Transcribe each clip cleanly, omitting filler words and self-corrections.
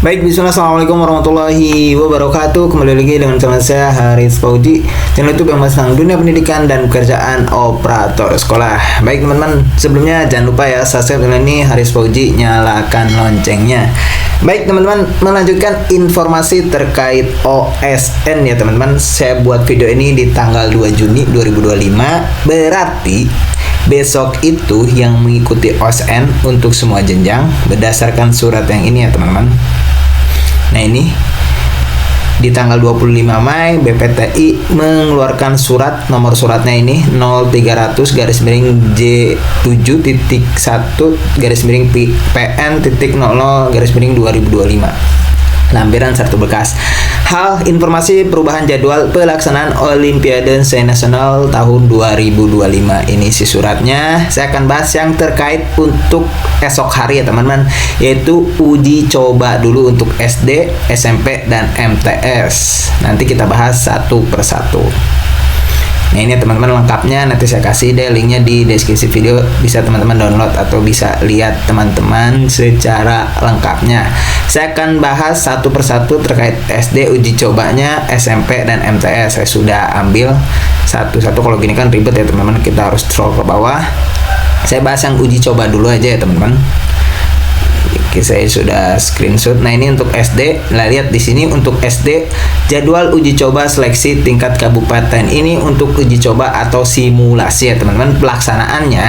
Baik, bismillah, assalamualaikum warahmatullahi wabarakatuh. Kembali lagi dengan channel saya Haris Fauji, channel YouTube yang membahas tentang dunia pendidikan dan pekerjaan operator sekolah. Baik teman-teman, sebelumnya jangan lupa ya subscribe channel ini Haris Fauji, nyalakan loncengnya. Baik teman-teman, melanjutkan informasi terkait OSN ya teman-teman. Saya buat video ini di tanggal 2 Juni 2025. Berarti besok itu yang mengikuti OSN untuk semua jenjang berdasarkan surat yang ini ya teman-teman. Nah ini di tanggal 25 Mei BPTI mengeluarkan surat, nomor suratnya ini 0300 garis miring J7.1 garis miring PN.00 garis miring 2025 lampiran 1 bekas. Hal informasi perubahan jadwal pelaksanaan Olimpiade Nasional tahun 2025. Ini si suratnya. Saya akan bahas yang terkait untuk esok hari ya teman-teman, yaitu uji coba dulu untuk SD, SMP, dan MTS. Nanti kita bahas satu persatu. Nah ini teman-teman lengkapnya, nanti saya kasih deh linknya di deskripsi video, bisa teman-teman download atau bisa lihat teman-teman secara lengkapnya. Saya akan bahas satu persatu terkait SD uji cobanya, SMP dan MTS. Saya sudah ambil satu-satu, kalau gini kan ribet ya teman-teman, kita harus scroll ke bawah. Saya bahas yang uji coba dulu aja ya teman-teman. Oke, saya sudah screenshot. Nah ini untuk SD. Nah lihat di sini untuk SD jadwal uji coba seleksi tingkat kabupaten. Ini untuk uji coba atau simulasi ya teman-teman. Pelaksanaannya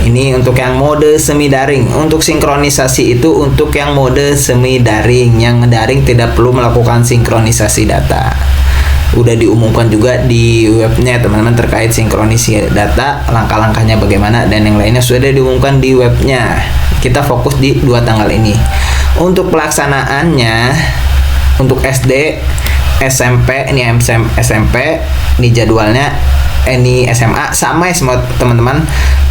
ini untuk yang mode semi daring. Untuk sinkronisasi itu untuk yang mode semi daring. Yang daring tidak perlu melakukan sinkronisasi data. Udah diumumkan juga di webnya teman-teman terkait sinkronisasi data, langkah-langkahnya bagaimana dan yang lainnya sudah diumumkan di webnya. Kita fokus di 2 tanggal ini. Untuk pelaksanaannya untuk SD, SMP, ini SMP, ini jadwalnya, ini SMA sama ya semua teman-teman.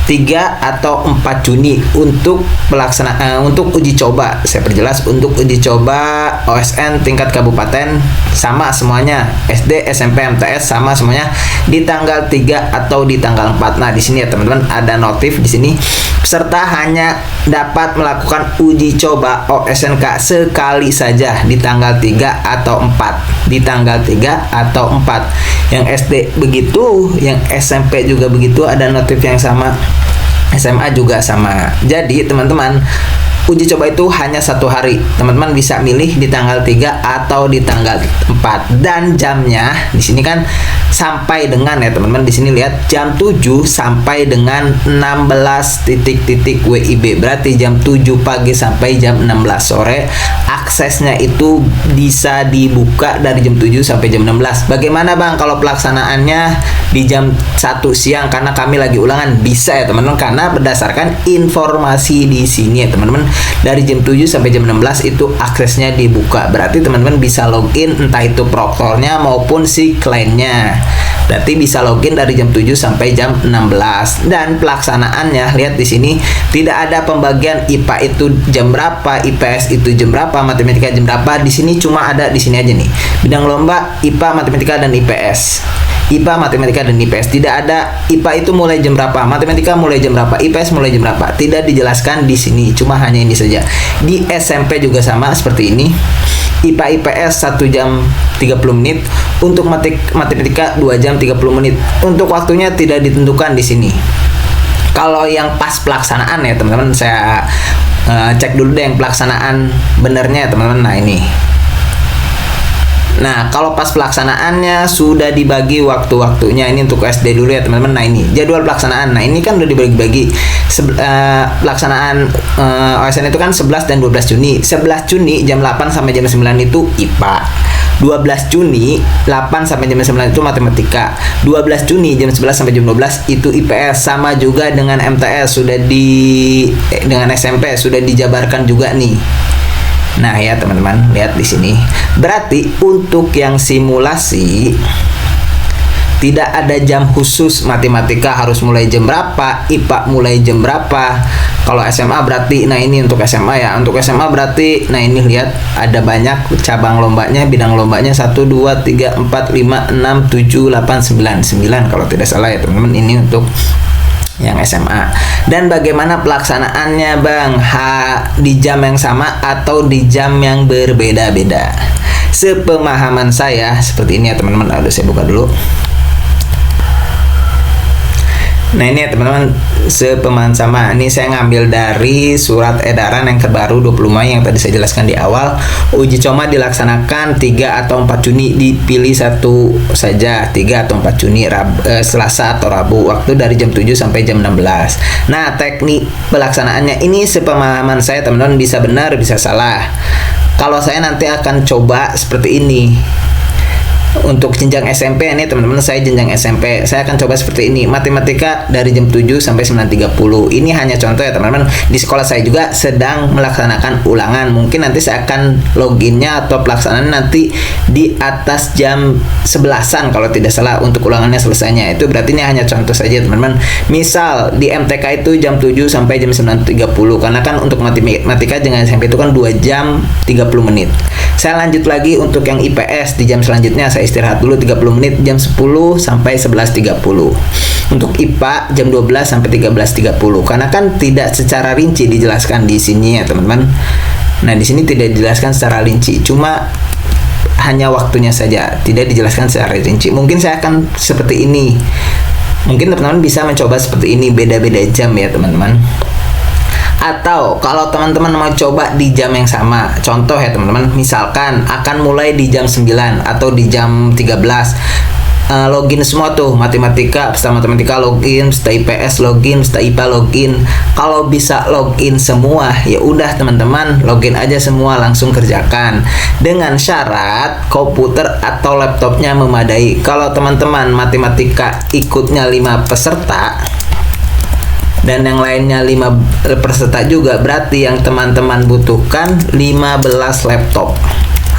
3 atau 4 Juni untuk pelaksanaan untuk uji coba. Saya perjelas untuk uji coba OSN tingkat kabupaten sama semuanya. SD, SMP, MTS sama semuanya di tanggal 3 atau di tanggal 4. Nah, di sini ya teman-teman ada notif di sini. Peserta hanya dapat melakukan uji coba OSNK sekali saja di tanggal 3 atau 4. Di tanggal 3 atau 4. Yang SD begitu, yang SMP juga begitu, ada notif yang sama. SMA juga sama. Jadi teman-teman, uji coba itu hanya 1 hari. Teman-teman bisa milih di tanggal 3 atau di tanggal 4. Dan jamnya di sini kan sampai dengan ya teman-teman, di sini lihat jam 7 sampai dengan 16 WIB. Berarti jam 7 pagi sampai jam 16 sore. Aksesnya itu bisa dibuka dari jam 7 sampai jam 16. Bagaimana Bang kalau pelaksanaannya di jam 1 siang karena kami lagi ulangan? Bisa ya teman-teman, karena berdasarkan informasi di sini ya teman-teman, dari jam 7 sampai jam 16 itu aksesnya dibuka. Berarti teman-teman bisa login entah itu proktornya maupun si kliennya. Berarti bisa login dari jam 7 sampai jam 16. Dan pelaksanaannya lihat di sini tidak ada pembagian IPA itu jam berapa, IPS itu jam berapa, matematika jam berapa. Di sini cuma ada di sini aja nih. Bidang lomba IPA, matematika dan IPS. IPA, matematika dan IPS. Tidak ada IPA itu mulai jam berapa, matematika mulai jam berapa, IPS mulai jam berapa. Tidak dijelaskan di sini, cuma hanya ini saja. Di SMP juga sama seperti ini. IPA IPS 1 jam 30 menit, untuk matematika 2 jam 30 menit. Untuk waktunya tidak ditentukan di sini. Kalau yang pas pelaksanaan ya teman-teman, saya cek dulu deh yang pelaksanaan benernya ya teman-teman. Nah ini. Nah, kalau pas pelaksanaannya sudah dibagi waktu-waktunya. Ini untuk SD dulu ya teman-teman. Nah, ini jadwal pelaksanaan. Nah, ini kan udah dibagi-bagi. Pelaksanaan OSN itu kan 11 dan 12 Juni. 11 Juni jam 8 sampai jam 9 itu IPA. 12 Juni 8 sampai jam 9 itu matematika. 12 Juni jam 11 sampai jam 12 itu IPS. Sama juga dengan MTS dengan SMP sudah dijabarkan juga nih. Nah ya teman-teman, lihat di sini. Berarti untuk yang simulasi tidak ada jam khusus. Matematika harus mulai jam berapa, IPA mulai jam berapa. Kalau SMA berarti, nah ini untuk SMA ya. Untuk SMA berarti, nah ini lihat ada banyak cabang lombanya, bidang lombanya 1, 2, 3, 4, 5, 6, 7, 8, 9 kalau tidak salah ya teman-teman. Ini untuk yang SMA. Dan bagaimana pelaksanaannya Bang? Di jam yang sama atau di jam yang berbeda-beda? Sepemahaman saya seperti ini ya teman-teman. Udah saya buka dulu. Nah ini ya teman-teman, sepemahaman sama. Ini saya ngambil dari surat edaran yang terbaru 20 Mei yang tadi saya jelaskan di awal. Uji coba dilaksanakan 3 atau 4 Juni, dipilih satu saja, 3 atau 4 Juni, Selasa atau Rabu, waktu dari jam 7 sampai jam 16. Nah teknik pelaksanaannya ini sepemahaman saya teman-teman, bisa benar bisa salah. Kalau saya nanti akan coba seperti ini. Untuk jenjang SMP ini teman-teman, saya jenjang SMP, saya akan coba seperti ini. Matematika dari jam 7 sampai 9.30. Ini hanya contoh ya teman-teman. Di sekolah saya juga sedang melaksanakan ulangan. Mungkin nanti saya akan loginnya atau pelaksanaan nanti di atas jam 11-an kalau tidak salah untuk ulangannya selesainya. Itu berarti ini hanya contoh saja teman-teman. Misal di MTK itu jam 7 sampai jam 9.30. Karena kan untuk matematika dengan SMP itu kan 2 jam 30 menit. Saya lanjut lagi untuk yang IPS di jam selanjutnya, saya istirahat dulu 30 menit jam 10 sampai 11.30. Untuk IPA jam 12 sampai 13.30. Karena kan tidak secara rinci dijelaskan di sini ya teman-teman. Nah, di sini tidak dijelaskan secara rinci, cuma hanya waktunya saja, tidak dijelaskan secara rinci. Mungkin saya akan seperti ini. Mungkin teman-teman bisa mencoba seperti ini, beda-beda jam ya teman-teman. Atau kalau teman-teman mau coba di jam yang sama, contoh ya teman-teman, misalkan akan mulai di jam 9 atau di jam 13, login semua tuh, matematika, peserta matematika login, peserta IPS login, peserta IPA login. Kalau bisa login semua, ya udah teman-teman, login aja semua, langsung kerjakan. Dengan syarat komputer atau laptopnya memadai. Kalau teman-teman matematika ikutnya 5 peserta dan yang lainnya 5 peserta juga, berarti yang teman-teman butuhkan 15 laptop.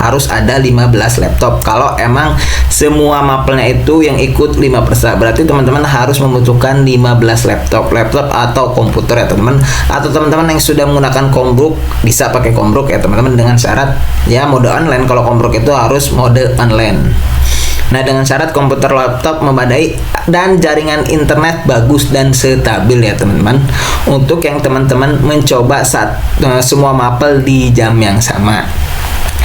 Harus ada 15 laptop. Kalau emang semua mapelnya itu yang ikut 5 peserta, berarti teman-teman harus membutuhkan 15 laptop atau komputer ya teman-teman. Atau teman-teman yang sudah menggunakan Chromebook, bisa pakai Chromebook ya teman-teman, dengan syarat ya mode online. Kalau Chromebook itu harus mode online. Nah, dengan syarat komputer laptop memadai dan jaringan internet bagus dan stabil ya teman-teman. Untuk yang teman-teman mencoba semua mapel di jam yang sama.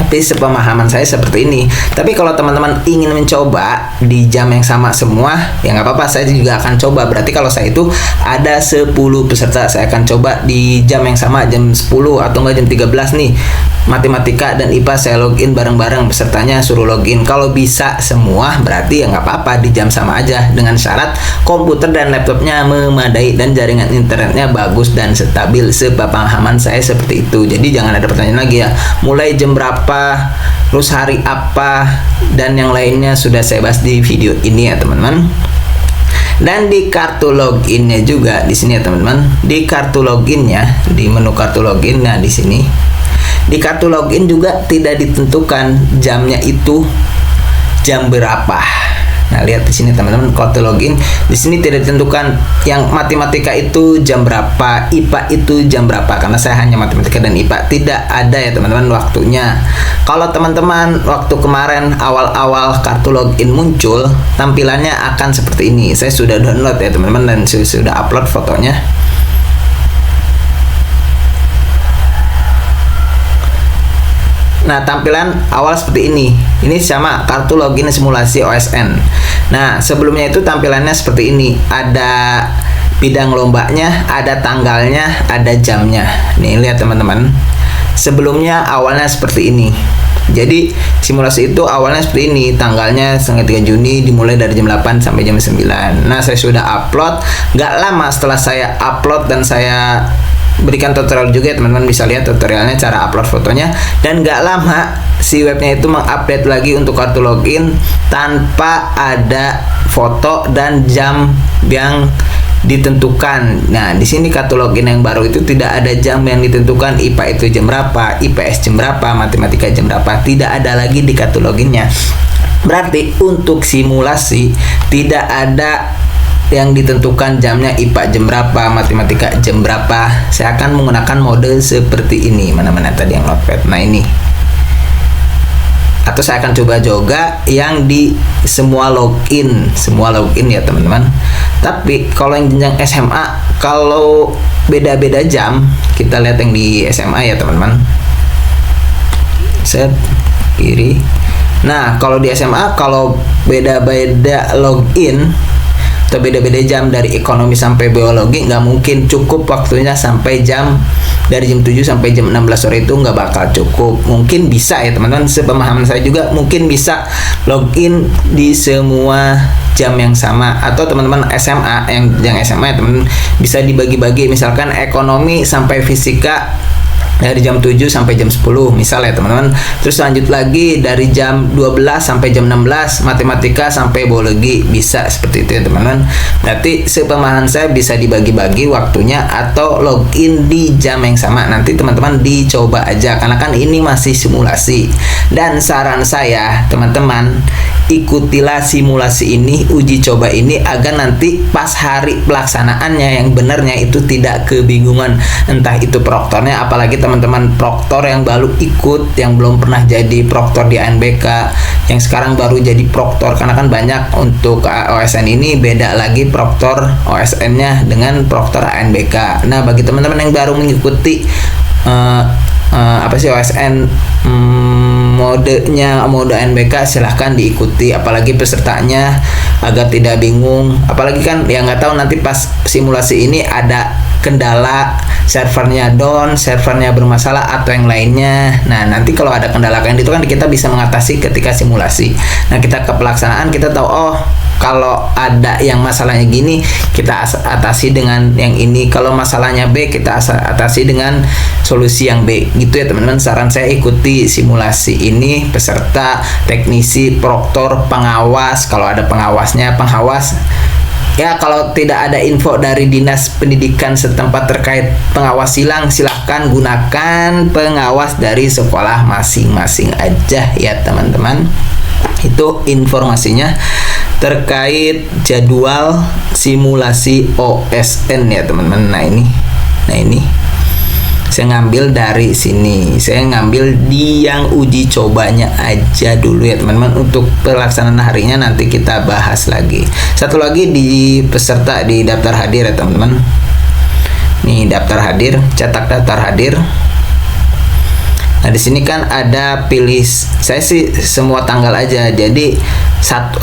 Tapi sepemahaman saya seperti ini. Tapi kalau teman-teman ingin mencoba di jam yang sama semua, ya nggak apa-apa, saya juga akan coba. Berarti kalau saya itu ada 10 peserta, saya akan coba di jam yang sama, jam 10 atau enggak jam 13 nih. Matematika dan IPA saya login bareng-bareng, pesertanya suruh login. Kalau bisa semua, berarti ya nggak apa-apa, di jam sama aja. Dengan syarat komputer dan laptopnya memadai dan jaringan internetnya bagus dan stabil. Sepemahaman saya seperti itu. Jadi jangan ada pertanyaan lagi ya, mulai jam berapa, terus hari apa, dan yang lainnya sudah saya bahas di video ini ya teman-teman. Dan di kartu loginnya juga di sini ya teman-teman. Di kartu loginnya, di menu kartu login, nah di sini di kartu login juga tidak ditentukan jamnya itu jam berapa. Nah, lihat di sini teman-teman, kartu login di sini tidak ditentukan yang matematika itu jam berapa, IPA itu jam berapa, karena saya hanya matematika dan IPA, tidak ada ya teman-teman waktunya. Kalau teman-teman waktu kemarin awal-awal kartu login muncul, tampilannya akan seperti ini. Saya sudah download ya teman-teman dan sudah upload fotonya. Nah, tampilan awal seperti ini. Ini sama kartu login simulasi OSN. Nah, sebelumnya itu tampilannya seperti ini. Ada bidang lombanya, ada tanggalnya, ada jamnya. Nih, lihat teman-teman. Sebelumnya awalnya seperti ini. Jadi, simulasi itu awalnya seperti ini. Tanggalnya 3 Juni, dimulai dari jam 8 sampai jam 9. Nah, saya sudah upload. Gak lama setelah saya upload dan saya berikan tutorial juga ya teman-teman, bisa lihat tutorialnya cara upload fotonya. Dan gak lama si webnya itu mengupdate lagi untuk kartu login tanpa ada foto dan jam yang ditentukan. Nah, di sini kartu login yang baru itu tidak ada jam yang ditentukan. IPA itu jam berapa, IPS jam berapa, matematika jam berapa, tidak ada lagi di kartu loginnya. Berarti untuk simulasi tidak ada yang ditentukan jamnya, IPA jam berapa, matematika jam berapa. Saya akan menggunakan mode seperti ini. Mana-mana tadi yang notepad. Nah, ini. Atau atau saya akan coba juga yang di semua login ya teman-teman. Tapi kalau yang jenjang SMA, kalau beda-beda jam, kita lihat yang di SMA ya teman-teman. Set kiri. Nah, kalau di SMA, kalau beda-beda login atau beda-beda jam dari ekonomi sampai biologi, nggak mungkin cukup waktunya sampai dari jam 7 sampai jam 16 sore itu nggak bakal cukup. Mungkin bisa ya teman-teman, sepemahaman saya juga mungkin bisa login di semua jam yang sama. Atau teman-teman SMA yang SMA ya teman-teman, bisa dibagi-bagi, misalkan ekonomi sampai fisika dari jam 7 sampai jam 10 misal ya teman-teman. Terus lanjut lagi dari jam 12 sampai jam 16 matematika sampai biologi, bisa seperti itu ya teman-teman. Berarti sepemahaman saya bisa dibagi-bagi waktunya atau login di jam yang sama. Nanti teman-teman dicoba aja karena kan ini masih simulasi. Dan saran saya teman-teman, ikutilah simulasi ini, uji coba ini, agar nanti pas hari pelaksanaannya yang benarnya itu tidak kebingungan. Entah itu proktornya, apalagi teman-teman proktor yang baru ikut, yang belum pernah jadi proktor di ANBK, yang sekarang baru jadi proktor, karena kan banyak untuk OSN ini beda lagi proktor OSN-nya dengan proktor ANBK. Nah, bagi teman-teman yang baru mengikuti OSN mode ANBK, silahkan diikuti, apalagi pesertanya agar tidak bingung. Apalagi kan yang nggak tahu nanti pas simulasi ini ada kendala, servernya down, servernya bermasalah atau yang lainnya. Nah, nanti kalau ada kendala kayak itu kan kita bisa mengatasi ketika simulasi. Nah, kita ke pelaksanaan kita tahu, oh kalau ada yang masalahnya gini, kita atasi dengan yang ini. Kalau masalahnya B, kita atasi dengan solusi yang B. Gitu ya teman-teman. Saran saya ikuti simulasi ini, peserta, teknisi, proktor, pengawas. Kalau ada pengawasnya, pengawas. Ya, kalau tidak ada info dari Dinas Pendidikan setempat terkait pengawas silang, silahkan gunakan pengawas dari sekolah masing-masing aja ya teman-teman. Itu informasinya terkait jadwal simulasi OSN ya teman-teman. Nah ini saya ngambil dari sini, saya ngambil di yang uji cobanya aja dulu ya teman-teman. Untuk pelaksanaan harinya nanti kita bahas lagi. Satu lagi di peserta di daftar hadir ya teman-teman. Nih daftar hadir, cetak daftar hadir. Nah, di sini kan ada pilih, saya sih semua tanggal aja. Jadi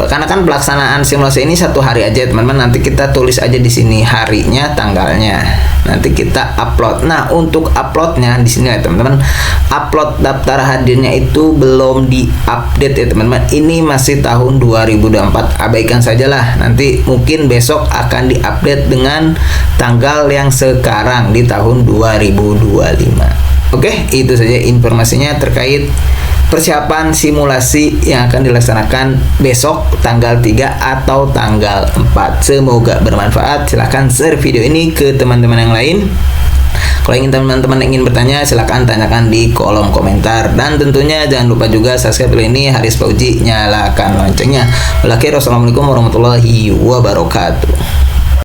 karena kan pelaksanaan simulasi ini 1 hari aja, teman-teman. Nanti kita tulis aja di sini harinya, tanggalnya. Nanti kita upload. Nah, untuk uploadnya di sini ya, teman-teman. Upload daftar hadirnya itu belum diupdate ya, teman-teman. Ini masih tahun 2024. Abaikan sajalah. Nanti mungkin besok akan diupdate dengan tanggal yang sekarang di tahun 2025. Oke, itu saja informasinya terkait persiapan simulasi yang akan dilaksanakan besok tanggal 3 atau tanggal 4. Semoga bermanfaat. Silahkan share video ini ke teman-teman yang lain. Kalau ingin teman-teman ingin bertanya, silahkan tanyakan di kolom komentar. Dan tentunya jangan lupa juga subscribe channel ini, Haris Fauji, nyalakan loncengnya. Wassalamualaikum warahmatullahi wabarakatuh.